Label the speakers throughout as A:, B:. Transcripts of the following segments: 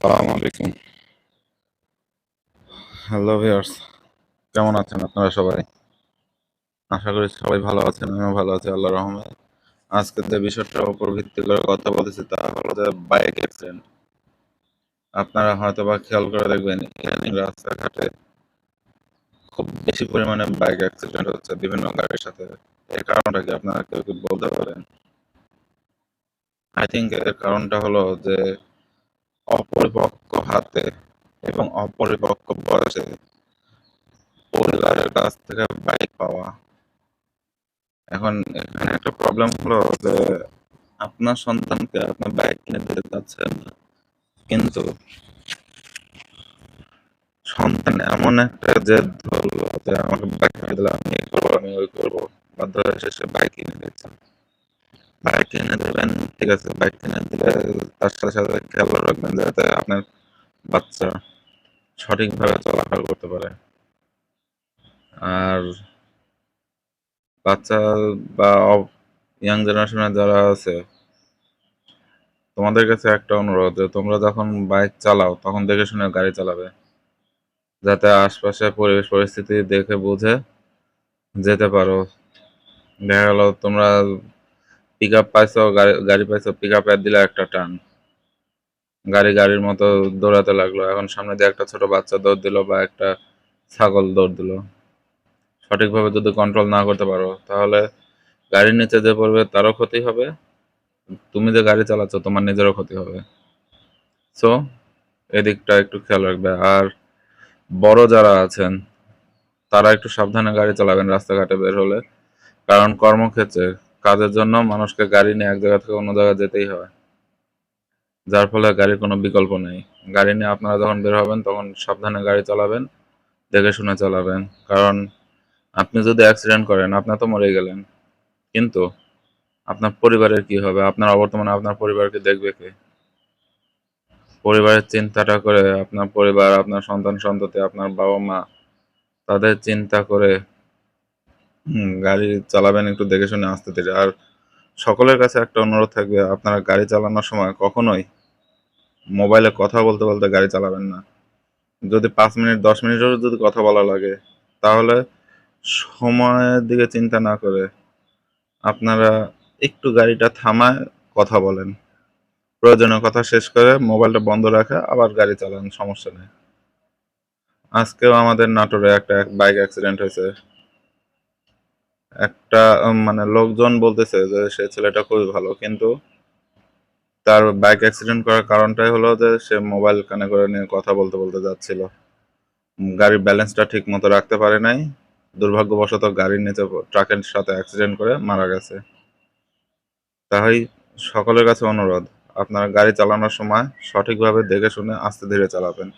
A: আসসালামু আলাইকুম। Hello viewers, কেমন আছেন আপনারা সবাই? আশা করি সবাই ভালো আছেন। আমিও ভালো আছি আল্লাহর রহমতে। আজকে যে বিষয়টার উপর ভিত্তি করে কথা বলতেছি তা হলো যে বাইক অ্যাক্সিডেন্ট। আপনারা হয়তোবা খেয়াল করে দেখবেন ইদানিং রাস্তাঘাটে খুব বেশি পরিমাণে বাইক অ্যাক্সিডেন্ট হচ্ছে বিভিন্ন গাড়ির সাথে। এর কারণটা কি আপনারা কেউ কি বলতে পারেন? আই থিংক এর কারণটা হলো যে অপরিপক্ক হাতে এবং অপরিপক্ক বয়সে পরিবারের কাছ থেকে বাইক পাওয়া। এখন এখানে একটা প্রবলেম হলো যে আপনার সন্তানকে আপনার বাইক কিনে দিতে চাচ্ছেন না, কিন্তু সন্তান এমন একটা জেদ ধরলো যে আমাকে বাইক কিনে দিলে আমি এই করবো আমি ওই করবো, বাধ্য হয়ে শেষে বাইক কিনে দিচ্ছেন। বাইক কিনে দেবেন, ঠিক আছে, বাইক কিনে দিলে তার সাথে সাথে খেয়াল রাখবেন যাতে আপনার বাচ্চা সঠিকভাবে চলাফেরা করতে পারে। আর বাচ্চা বা ইয়াং জেনারেশনের যারা আছে, তোমাদের কাছে একটা অনুরোধ যে তোমরা যখন বাইক চালাও তখন দেখে শুনে গাড়ি চালাবে, যাতে আশপাশের পরিবেশ পরিস্থিতি দেখে বুঝে যেতে পারো। দেখা গেল তোমরা পিক আপ পাইছো, গাড়ি গাড়ি পাইছো, পিক আপ দিলে একটা টান, গাড়ির মতো দৌড়াতে লাগলো, এখন সামনে দিয়ে একটা ছোট বাচ্চা দৌড় দিল বা একটা ছাগল দৌড় দিল, সঠিকভাবে যদি কন্ট্রোল না করতে পারো তাহলে গাড়ির নিচে যে পড়বে তারও ক্ষতি হবে, তুমি যে গাড়ি চালাচ্ছ তোমার নিজেরও ক্ষতি হবে। সো এদিকটা একটু খেয়াল রাখবে। আর বড় যারা আছেন তারা একটু সাবধানে গাড়ি চালাবেন রাস্তাঘাটে বের হলে, কারণ কর্মক্ষেত্রে কাজের জন্য মানুষকে গাড়ি নিয়ে এক জায়গা থেকে অন্য জায়গায় যেতেই হয়, যার ফলে গাড়ির কোনো বিকল্প নেই। গাড়ি নিয়ে আপনারা যখন বের হবেন তখন সাবধানে গাড়ি চালাবেন, দেখে শুনে চালাবেন, কারণ আপনি যদি অ্যাক্সিডেন্ট করেন আপনার তো মরে গেলেন, কিন্তু আপনার পরিবারের কি হবে? আপনার অবর্তমানে আপনার পরিবারকে দেখবে কে? পরিবারের চিন্তাটা করে আপনার পরিবার, আপনার সন্তান সন্ততি, আপনার বাবা মা, তাদের চিন্তা করে গাড়ি চালাবেন একটু দেখে শুনে আস্তে ধীরে। আর সকলের কাছে একটা অনুরোধ থাকবে, আপনারা গাড়ি চালানোর সময় কখনোই মোবাইলে কথা বলতে বলতে গাড়ি চালাবেন না। যদি 5 মিনিট 10 মিনিটেরও যদি কথা বলা লাগে তাহলে সময়ের দিকে চিন্তা না করে আপনারা একটু গাড়িটা থামায় কথা বলেন, প্রয়োজনীয় কথা শেষ করে মোবাইলটা বন্ধ রাখে আবার গাড়ি চালান, সমস্যা নেই। আজকেও আমাদের নাটোরে একটা বাইক অ্যাক্সিডেন্ট হয়েছে। একটা মানে লোকজন বলতেছে যে সে ছেলেটা খুবই ভালো, কিন্তু তার বাইক অ্যাক্সিডেন্ট করার কারণটাই হলো যে সে মোবাইল কানে করে নিয়ে কথা বলতে বলতে যাচ্ছিল, গাড়ির ব্যালেন্সটা ঠিক মতো রাখতে পারে নাই, দুর্ভাগ্যবশত গাড়ির নিচে ট্রাকের সাথে অ্যাক্সিডেন্ট করে মারা গেছে। তাই সকলের কাছে অনুরোধ, আপনারা গাড়ি চালানোর সময় সঠিকভাবে দেখে শুনে আস্তে ধীরে চালাবেন।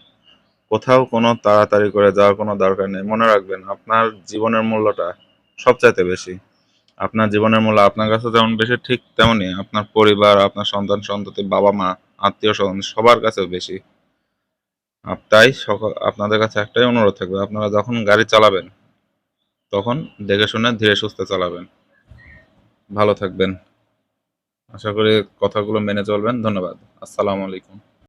A: কোথাও কোনো তাড়াতাড়ি করে যাওয়ার কোনো দরকার নেই। মনে রাখবেন আপনার জীবনের মূল্যটা সবচাইতে বেশি। আপনার জীবনের মূল্য আপনার কাছে যেমন বেশি, ঠিক তেমনি আপনার পরিবার, আপনার সন্তান সন্ততি, বাবা মা, আত্মীয় স্বজন সবার কাছেও বেশি। তাই সকল আপনাদের কাছে একটাই অনুরোধ থাকবে, আপনারা যখন গাড়ি চালাবেন তখন দেখে শুনে ধীরে সুস্থে চালাবেন। ভালো থাকবেন। আশা করি কথাগুলো মেনে চলবেন। ধন্যবাদ। আসসালামু আলাইকুম।